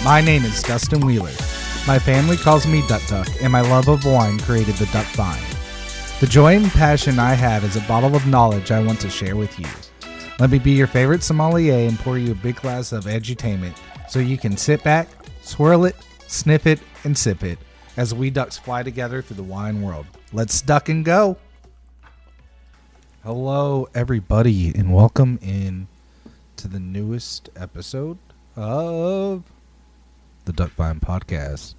My name is Dustin Wheeler. My family calls me Duck Duck, and my love of wine created the Duck Vine. The joy and passion I have is a bottle of knowledge I want to share with you. Let me be your favorite sommelier and pour you a big glass of edutainment so you can sit back, swirl it, sniff it, and sip it as we ducks fly together through the wine world. Let's duck and go! Hello, everybody, and welcome in to the newest episode of the Duck Vine Podcast.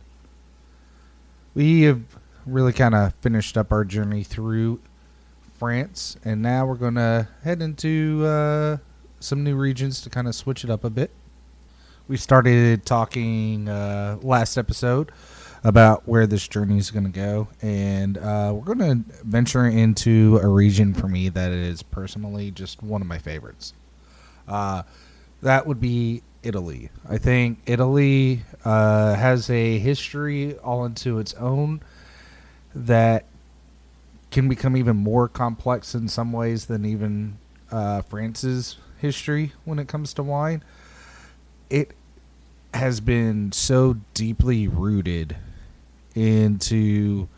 We have really kind of finished up our journey through France, and now we're going to head into some new regions to kind of switch it up a bit. We started talking last episode about where this journey is going to go, and we're going to venture into a region for me that is personally just one of my favorites. That would be Italy. I think Italy has a history all into its own that can become even more complex in some ways than even France's history when it comes to wine. It has been so deeply rooted into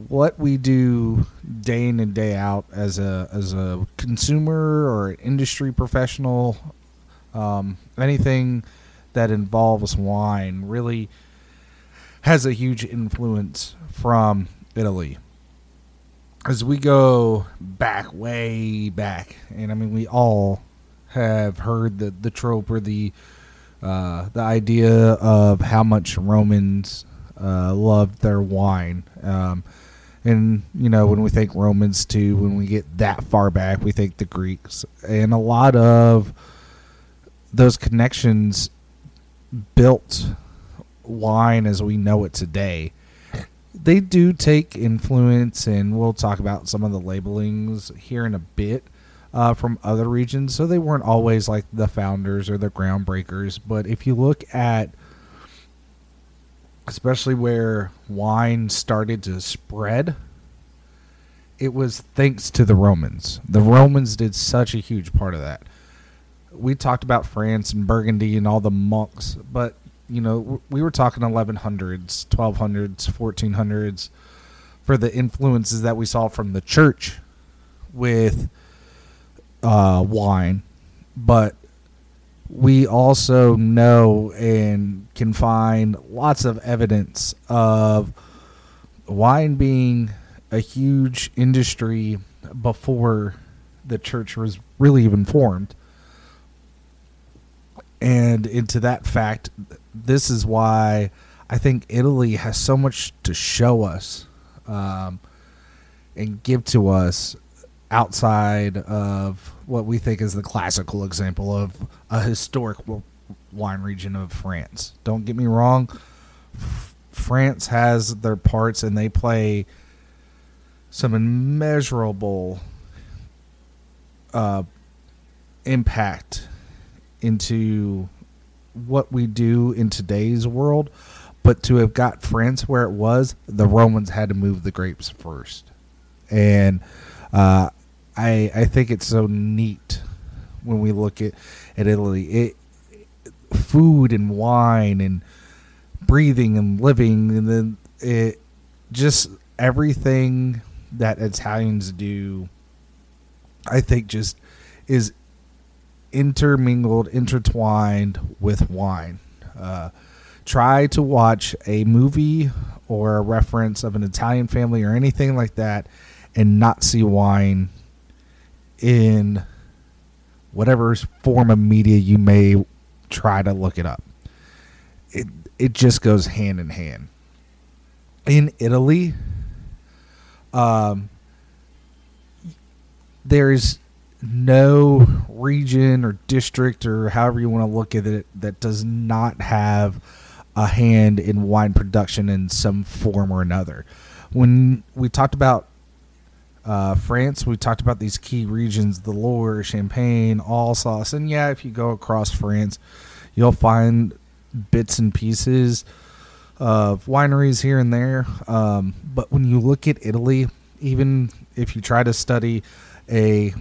what we do day in and day out as a consumer or an industry professional. Anything that involves wine really has a huge influence from Italy. As we go back, way back, and I mean, we all have heard the trope or the idea of how much Romans loved their wine. And, you know, when we think Romans too, when we get that far back, we think the Greeks. And a lot of those connections built wine as we know it today. They do take influence, and we'll talk about some of the labelings here in a bit from other regions. So they weren't always like the founders or the groundbreakers. But if you look at especially where wine started to spread, it was thanks to the Romans. The Romans did such a huge part of that. We talked about France and Burgundy and all the monks, but you know, we were talking 1100s, 1200s, 1400s for the influences that we saw from the church with wine. But we also know and can find lots of evidence of wine being a huge industry before the church was really even formed. And into that fact, this is why I think Italy has so much to show us and give to us outside of what we think is the classical example of a historic wine region of France. Don't get me wrong. France has their parts, and they play some immeasurable impact into what we do in today's world. But to have got France where it was, the Romans had to move the grapes first. And I think it's so neat when we look at Italy. Food and wine and breathing and living, and then it just everything that Italians do, I think, just is intertwined with wine. Try to watch a movie or a reference of an Italian family or anything like that and not see wine in whatever form of media you may try to look it up. It just goes hand in hand. In Italy, there's no region or district or however you want to look at it that does not have a hand in wine production in some form or another. When we talked about France, we talked about these key regions, the Loire, Champagne, Alsace, and yeah, if you go across France, you'll find bits and pieces of wineries here and there. But when you look at Italy, even if you try to study a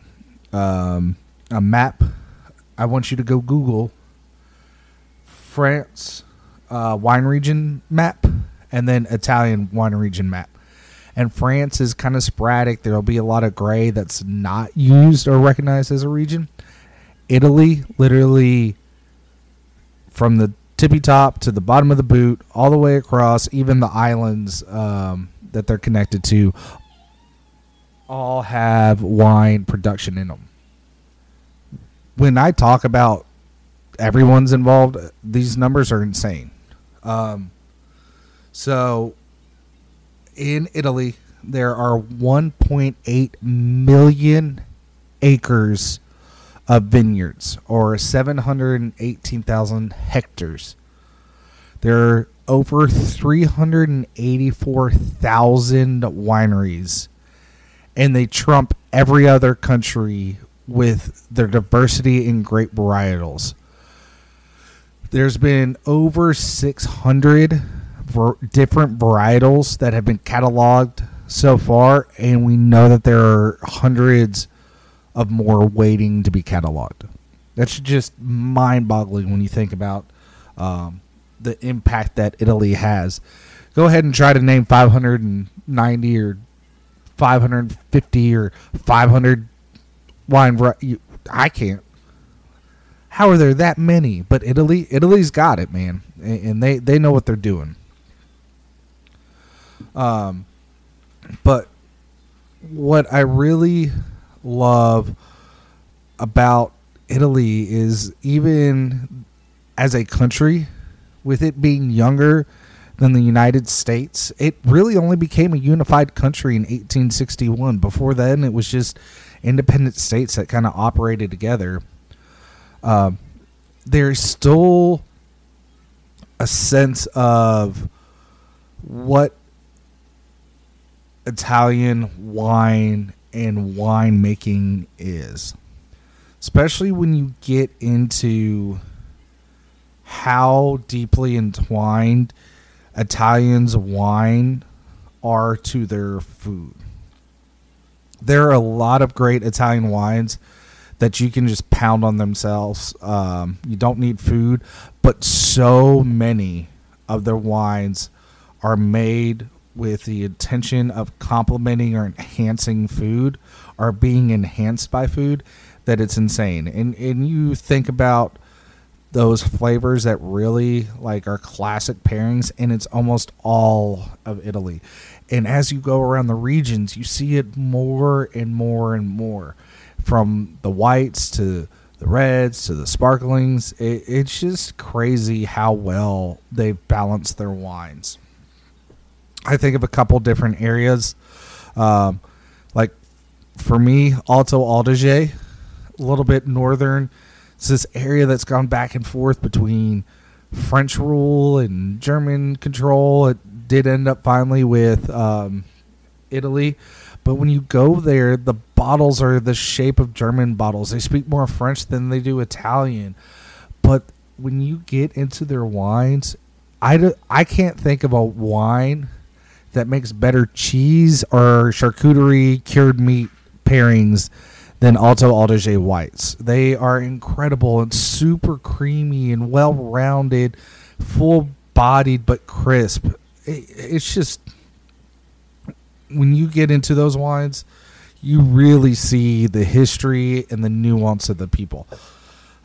map, I want you to go Google France wine region map, and then Italian wine region map. And France is kind of sporadic. There'll be a lot of gray that's not used or recognized as a region. Italy, literally from the tippy top to the bottom of the boot, all the way across, even the islands that they're connected to, all have wine production in them. When I talk about everyone's involved, these numbers are insane. So in Italy, there are 1.8 million acres of vineyards, or 718,000 hectares. There are over 384,000 wineries, and they trump every other country with their diversity in grape varietals. There's been over 600 different varietals that have been cataloged so far, and we know that there are hundreds of more waiting to be cataloged. That's just mind-boggling when you think about the impact that Italy has. Go ahead and try to name 590 or 550 or 500 wine varieties. I can't. How are there that many? But Italy's got it, man, and they know what they're doing. But what I really love about Italy is, even as a country, with it being younger than the United States, it really only became a unified country in 1861. Before then, it was just independent states that kind of operated together. There's still a sense of what Italian wine and winemaking is, especially when you get into how deeply entwined Italians' wine are to their food. There are a lot of great Italian wines that you can just pound on themselves. You don't need food, but so many of their wines are made with the intention of complementing or enhancing food, or being enhanced by food, that it's insane. And you think about those flavors that really like are classic pairings, and it's almost all of Italy. And as you go around the regions, you see it more and more and more, from the whites to the reds to the sparklings. It's just crazy how well they've balanced their wines. I think of a couple different areas. Like for me, Alto Adige, a little bit northern. It's this area that's gone back and forth between French rule and German control. It did end up finally with Italy. But when you go there, the bottles are the shape of German bottles. They speak more French than they do Italian. But when you get into their wines, I can't think of a wine that makes better cheese or charcuterie cured meat pairings than Alto Adige whites. They are incredible and super creamy and well-rounded, full-bodied but crisp. It's just, when you get into those wines, you really see the history and the nuance of the people.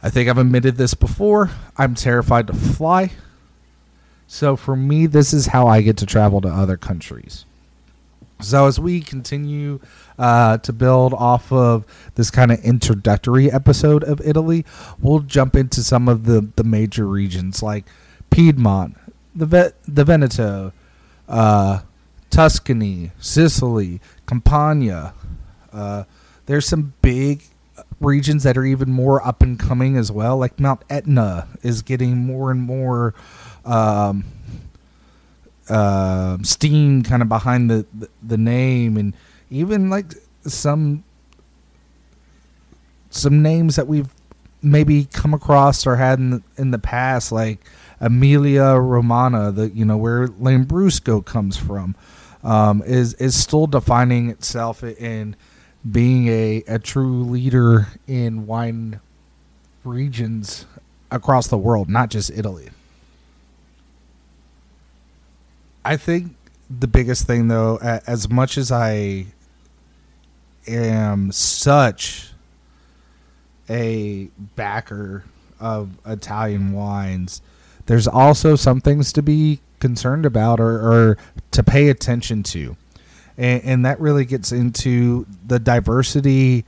I think I've admitted this before. I'm terrified to fly. So for me, this is how I get to travel to other countries. So as we continue to build off of this kind of introductory episode of Italy, we'll jump into some of the major regions like Piedmont, the Veneto, Tuscany, Sicily, Campania. There's some big regions that are even more up and coming as well, like Mount Etna is getting more and more steam kind of behind the name, and even like some names that we've maybe come across or had in the past, like Emilia Romagna, where Lambrusco comes from, is still defining itself in being a true leader in wine regions across the world, not just Italy. I think the biggest thing, though, as much as I am such a backer of Italian wines, there's also some things to be concerned about or to pay attention to. And that really gets into the diversity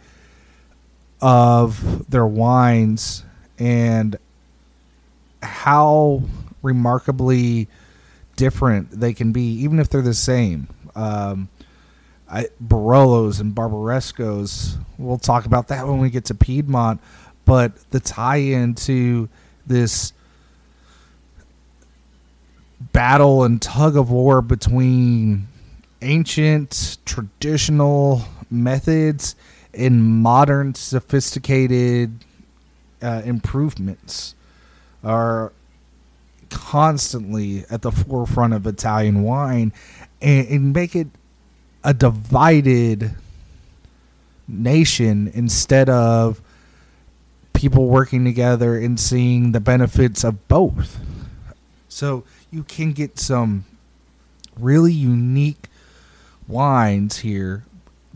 of their wines and how remarkably different they can be, even if they're the same. Barolos and Barbarescos, we'll talk about that when we get to Piedmont, but the tie-in to this battle and tug of war between ancient traditional methods and modern sophisticated improvements are constantly at the forefront of Italian wine, and make it a divided nation instead of people working together and seeing the benefits of both. So you can get some really unique wines here,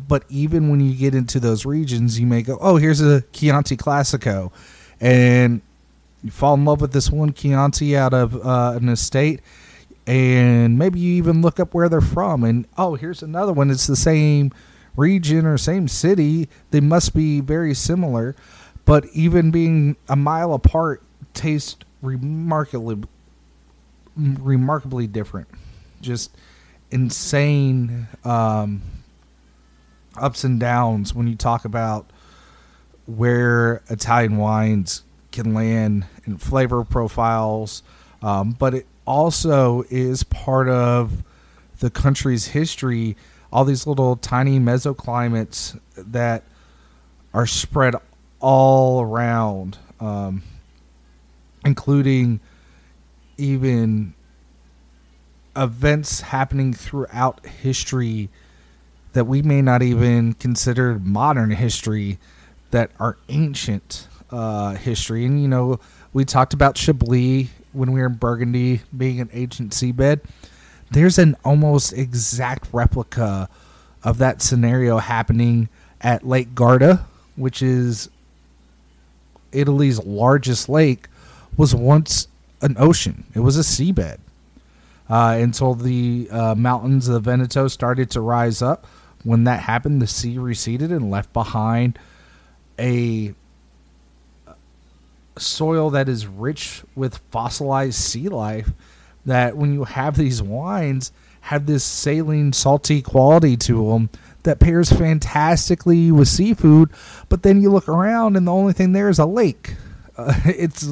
but even when you get into those regions, you may go, oh, here's a Chianti Classico, and you fall in love with this one Chianti out of an estate, and maybe you even look up where they're from, and oh, here's another one. It's the same region or same city. They must be very similar, but even being a mile apart, taste remarkably different. Just insane ups and downs when you talk about where Italian wines can land in flavor profiles, but it also is part of the country's history. All these little tiny mesoclimates that are spread all around, including even events happening throughout history that we may not even consider modern history, that are ancient history. And, you know, we talked about Chablis when we were in Burgundy being an ancient seabed. There's an almost exact replica of that scenario happening at Lake Garda, which is Italy's largest lake, was once an ocean. It was a seabed. Until the mountains of the Veneto started to rise up. When that happened, the sea receded and left behind a soil that is rich with fossilized sea life, that when you have these wines, have this saline, salty quality to them that pairs fantastically with seafood. But then you look around and the only thing there is a lake. It's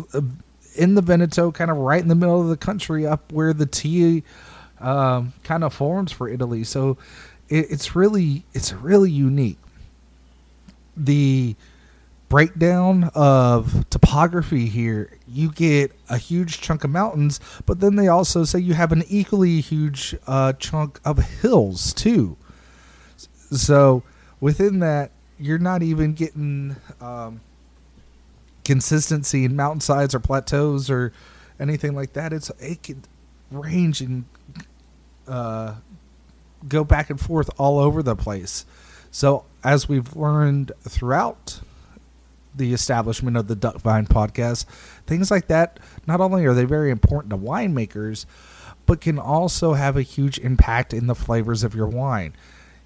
in the Veneto, kind of right in the middle of the country, up where the tea kind of forms for Italy. So it's really unique. The breakdown of topography here, you get a huge chunk of mountains, but then they also say you have an equally huge chunk of hills too. So within that, you're not even getting consistency in mountainsides or plateaus or anything like that. It can range and go back and forth all over the place. So as we've learned throughout the establishment of the Duck Vine podcast, things like that, not only are they very important to winemakers, but can also have a huge impact in the flavors of your wine.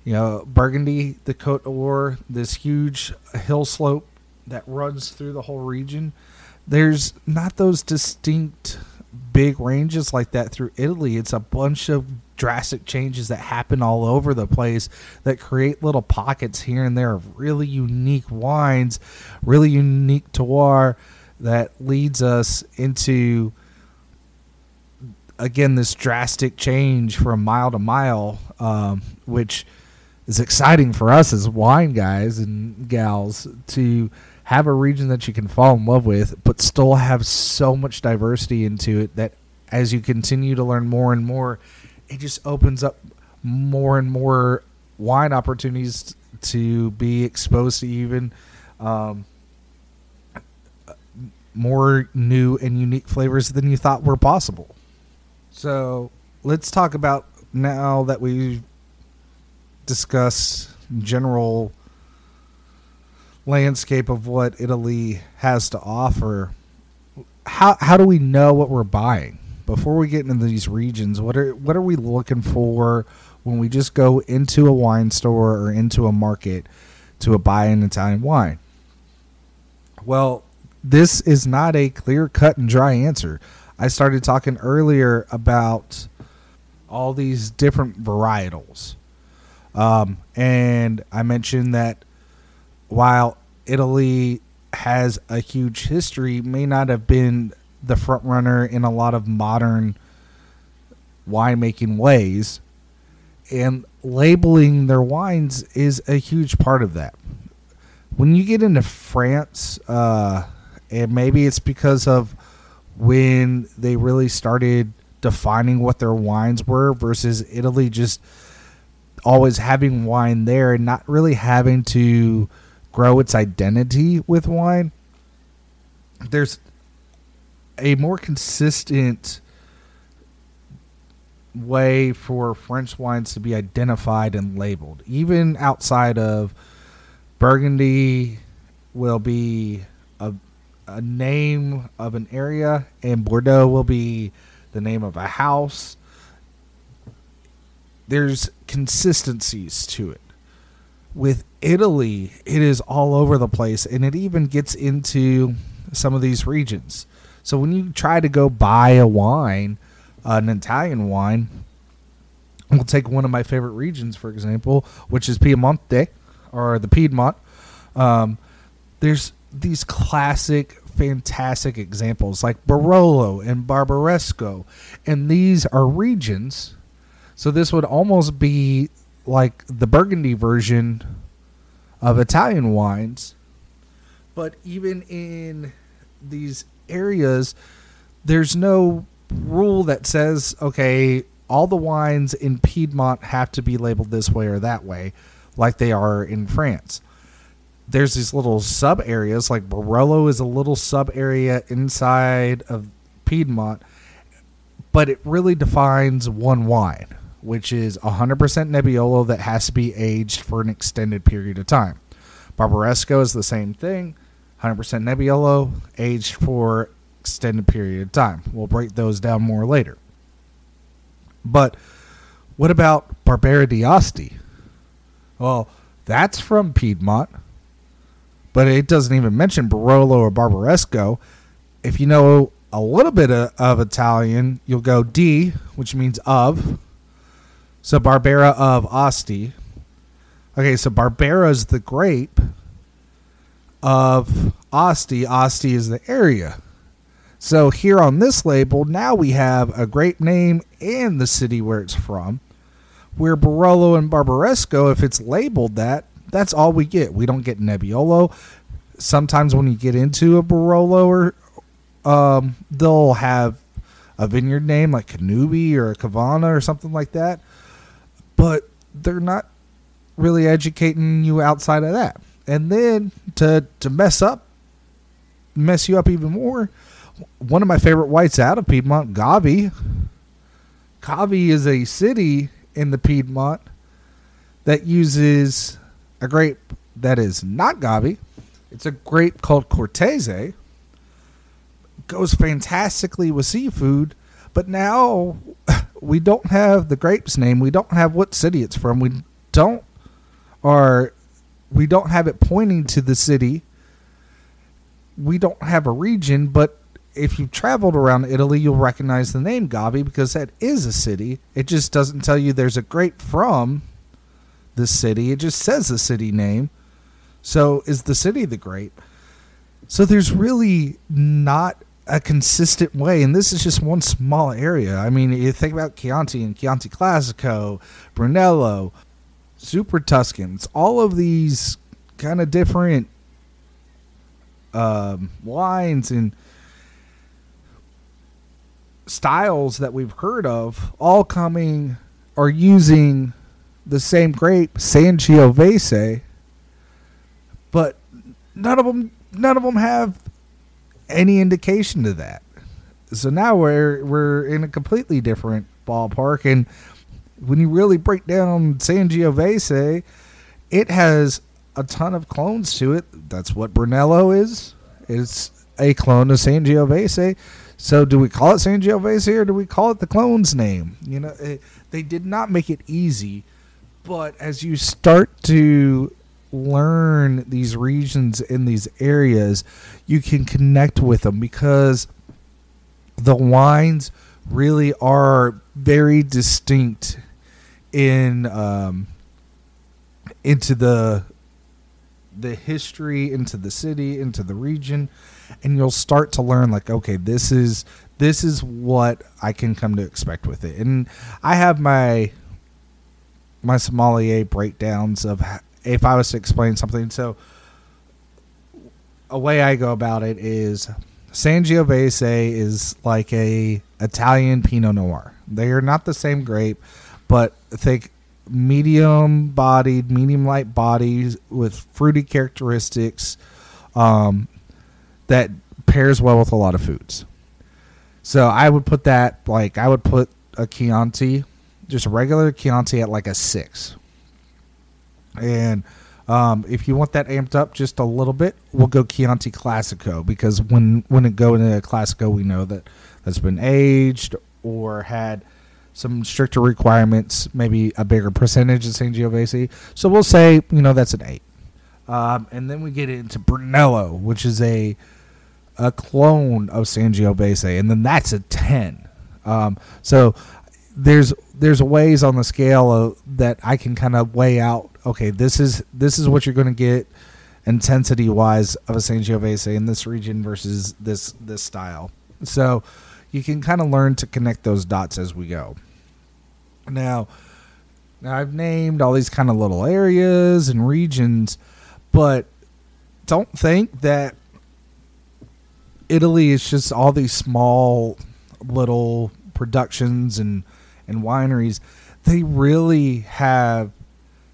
You know, Burgundy, the Côte d'Or, this huge hill slope that runs through the whole region. There's not those distinct big ranges like that through Italy. It's a bunch of drastic changes that happen all over the place that create little pockets here and there of really unique wines, really unique terroir that leads us into, again, this drastic change from mile to mile, which is exciting for us as wine guys and gals to have a region that you can fall in love with, but still have so much diversity into it that as you continue to learn more and more, it just opens up more and more wine opportunities to be exposed to even more new and unique flavors than you thought were possible. So let's talk about, now that we've discussed general landscape of what Italy has to offer, how do we know what we're buying before we get into these regions? What are we looking for when we just go into a wine store or into a market to buy an Italian wine? Well, this is not a clear cut and dry answer. I started talking earlier about all these different varietals. And I mentioned that while Italy has a huge history, may not have been the front runner in a lot of modern winemaking ways, and labeling their wines is a huge part of that. When you get into France, and maybe it's because of when they really started defining what their wines were versus Italy just always having wine there and not really having to grow its identity with wine, there's a more consistent way for French wines to be identified and labeled. Even outside of Burgundy will be a name of an area, and Bordeaux will be the name of a house. There's consistencies to it. With Italy, it is all over the place, and it even gets into some of these regions. So when you try to go buy a wine, an Italian wine, we'll take one of my favorite regions, for example, which is Piemonte, or the Piedmont. There's these classic, fantastic examples like Barolo and Barbaresco, and these are regions. So this would almost be like the Burgundy version of Italian wines. But even in these areas, there's no rule that says, okay, all the wines in Piedmont have to be labeled this way or that way, like they are in France. There's these little sub areas, like Barolo is a little sub area inside of Piedmont, but it really defines one wine, which is 100% Nebbiolo that has to be aged for an extended period of time. Barbaresco is the same thing, 100% Nebbiolo, aged for extended period of time. We'll break those down more later. But what about Barbera d'Asti? Well, that's from Piedmont, but it doesn't even mention Barolo or Barbaresco. If you know a little bit of Italian, you'll go D, which means of. So Barbera of Asti. Okay, so Barbera is the grape of Asti. Asti is the area. So here on this label, now we have a grape name and the city where it's from. Where Barolo and Barbaresco, if it's labeled that, that's all we get. We don't get Nebbiolo. Sometimes when you get into a Barolo, or they'll have a vineyard name like Canubi or Cavana or something like that. But they're not really educating you outside of that. And then to mess you up even more, one of my favorite whites out of Piedmont, Gavi. Gavi is a city in the Piedmont that uses a grape that is not Gavi. It's a grape called Cortese. Goes fantastically with seafood, but now we don't have the grape's name. We don't have what city it's from. We don't have it pointing to the city. We don't have a region, but if you've traveled around Italy, you'll recognize the name Gavi because that is a city. It just doesn't tell you there's a grape from the city. It just says the city name. So is the city the grape? So there's really not a consistent way, and this is just one small area. I mean, you think about Chianti and Chianti Classico, Brunello, Super Tuscans, all of these kind of different wines and styles that we've heard of, all coming or using the same grape, Sangiovese, but none of them have any indication to that. So now we're in a completely different ballpark. And when you really break down Sangiovese, it has a ton of clones to it. That's what Brunello is. It's a clone of Sangiovese. So do we call it Sangiovese or do we call it the clone's name? They did not make it easy. But as you start to learn these regions in these areas, you can connect with them because the wines really are very distinct in into the history, into the city, into the region, and you'll start to learn like, okay, this is what I can come to expect with it. And I have my sommelier breakdowns of if I was to explain something. So a way I go about it is Sangiovese is like a Italian Pinot Noir. They are not the same grape, but think medium light bodies with fruity characteristics that pairs well with a lot of foods. So I would put a Chianti, just a regular Chianti, at like a 6. And if you want that amped up just a little bit, we'll go Chianti Classico, because when it go into a Classico, we know that that's been aged or had some stricter requirements, maybe a bigger percentage of Sangiovese. So we'll say, that's an 8. And then we get into Brunello, which is a clone of Sangiovese, and then that's a 10. So there's ways on the scale that I can kind of weigh out. Okay, this is what you're going to get intensity wise of a Sangiovese in this region versus this style. So you can kind of learn to connect those dots as we go. Now I've named all these kind of little areas and regions, but don't think that Italy is just all these small little productions and wineries. They really have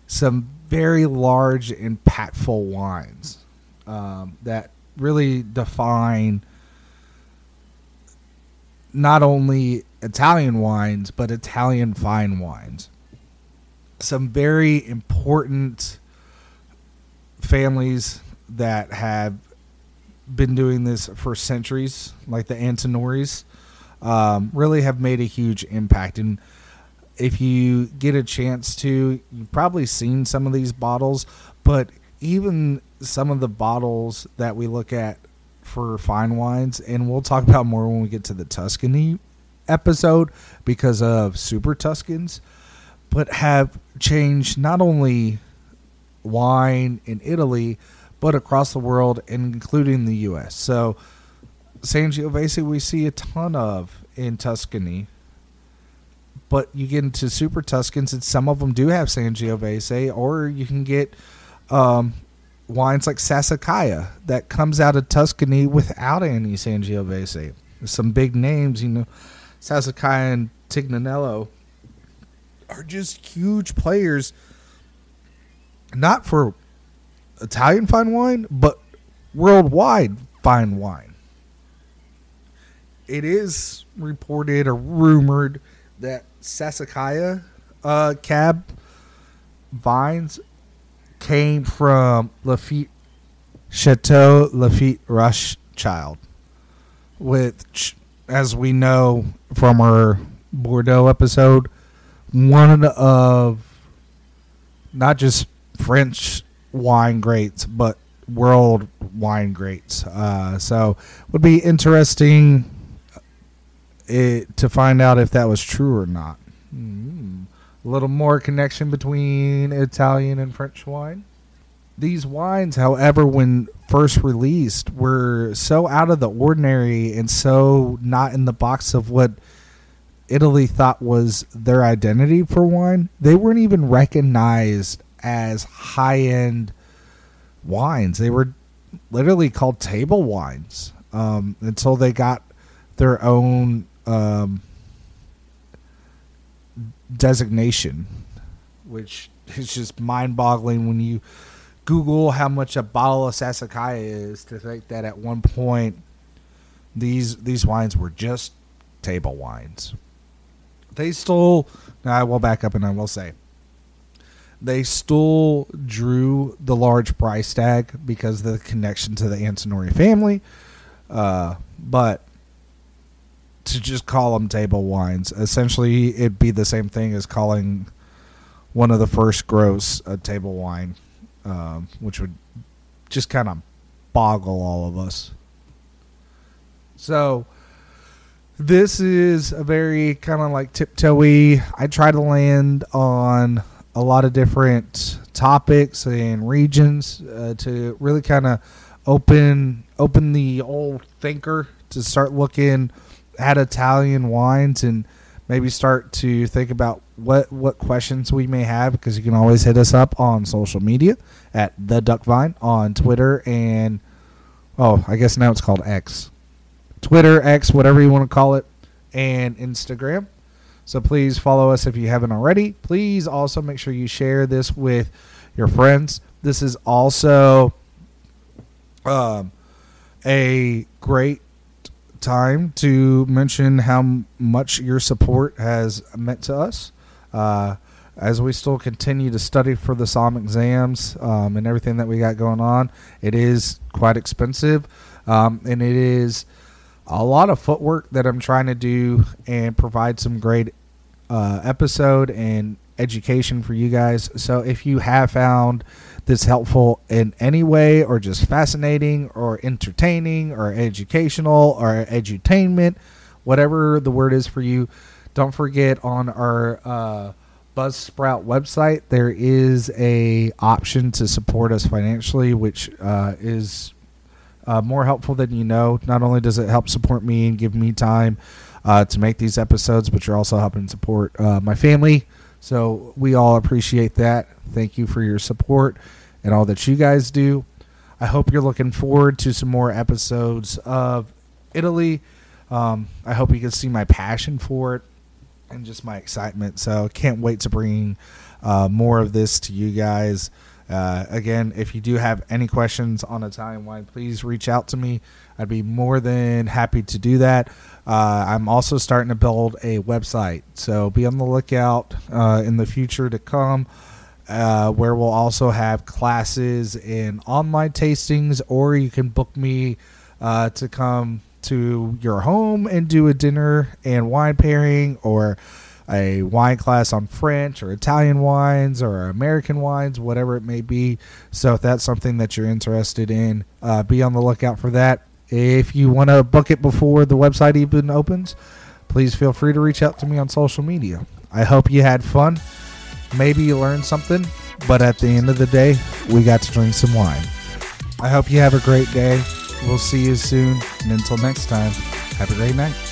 some very large, impactful wines that really define not only Italian wines, but Italian fine wines. Some very important families that have been doing this for centuries, like the Antinoris, really have made a huge impact. And if you get a chance to, you've probably seen some of these bottles, but even some of the bottles that we look at for fine wines, and we'll talk about more when we get to the Tuscany episode because of Super Tuscans, but have changed not only wine in Italy, but across the world, including the U.S. So Sangiovese we see a ton of in Tuscany, but you get into Super Tuscans, and some of them do have Sangiovese, or you can get wines like Sassicaia that comes out of Tuscany without any Sangiovese. Some big names, Sassicaia and Tignanello are just huge players, not for Italian fine wine, but worldwide fine wine. It is reported or rumored that Sassicaia cab vines came from Chateau Lafite Rothschild, which, as we know from our Bordeaux episode, one of not just French wine greats, but world wine greats. So it would be interesting to find out if that was true or not. A little more connection between Italian and French wine. These wines, however, when first released, were so out of the ordinary and so not in the box of what Italy thought was their identity for wine. They weren't even recognized as high-end wines. They were literally called table wines until they got their own designation, which is just mind-boggling when you Google how much a bottle of Sassicaia is, to think that at one point these wines were just table wines. They stole. Now I will back up and I will say they still drew the large price tag because of the connection to the Antinori family. But to just call them table wines, essentially it'd be the same thing as calling one of the first gross a table wine, which would just kind of boggle all of us. So this is a very kind of like tiptoey. I try to land on a lot of different topics and regions to really kind of open the old thinker to start looking at Italian wines and maybe start to think about what questions we may have, because you can always hit us up on social media at The Duck Vine on Twitter and, I guess now it's called X. Twitter, X, whatever you want to call it, and Instagram. So please follow us if you haven't already. Please also make sure you share this with your friends. This is also a great time to mention how much your support has meant to us as we still continue to study for the SOM exams and everything that we got going on. It is quite expensive, and it is a lot of footwork that I'm trying to do and provide some great episode and education for you guys. So if you have found this helpful in any way, or just fascinating or entertaining or educational or edutainment, whatever the word is for you, don't forget on our Buzzsprout website there is a option to support us financially, which is more helpful than you know. Not only does it help support me and give me time to make these episodes, but you're also helping support my family. So we all appreciate that. Thank you for your support and all that you guys do. I hope you're looking forward to some more episodes of Italy. I hope you can see my passion for it and just my excitement. So can't wait to bring more of this to you guys. Again, if you do have any questions on Italian wine, please reach out to me. I'd be more than happy to do that. I'm also starting to build a website, so be on the lookout in the future to come, where we'll also have classes and online tastings, or you can book me to come to your home and do a dinner and wine pairing, or a wine class on French or Italian wines or American wines, whatever it may be. So if that's something that you're interested in, be on the lookout for that. If you want to book it before the website even opens, please feel free to reach out to me on social media. I hope you had fun. Maybe you learned something, but at the end of the day, we got to drink some wine. I hope you have a great day. We'll see you soon. And until next time, have a great night.